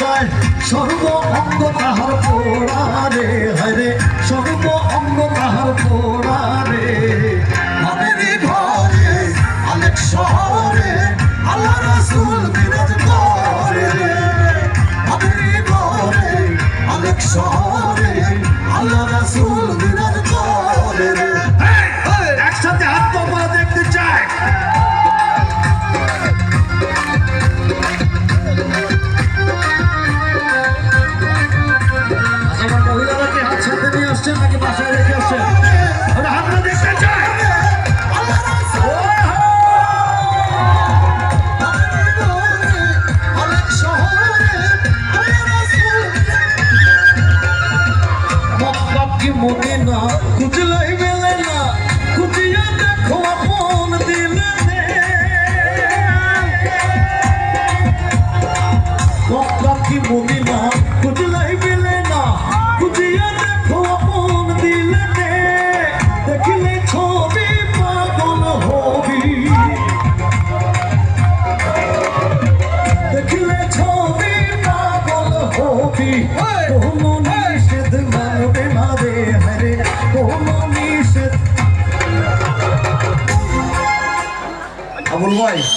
চায় সর্ব অঙ্গ তাহার পোড়া রে হরে সর্ব অঙ্গ তাহার পোড়া রে আমাদের ঘরে অনেক শহরে আল্লাহ রাসূল বিরাজ করে আমাদের ঘরে অনেক শহরে আল্লাহ রাসূল বিরাজ করে একসাথে হাত পাওয়া দেখতে চায় আমার মহিলারা কি হাত সাথে নিয়ে আসছেন নাকি বাসায় রেখে আসছেন হাতটা দেখতে চায় মনে না খুঁজলাই মেলে না খুঁজিয়া দেখো আপন দিলে কি মনে না খুঁজলাই মেলে না খুঁজিয়া দেখো আপন দিলে দেখিলে ছবি পাগল হবি দেখিলে ছবি পাগল হবি কোনো নিষেধ মানবে না রে হরে কোনো নিষেধ আবুল ভাই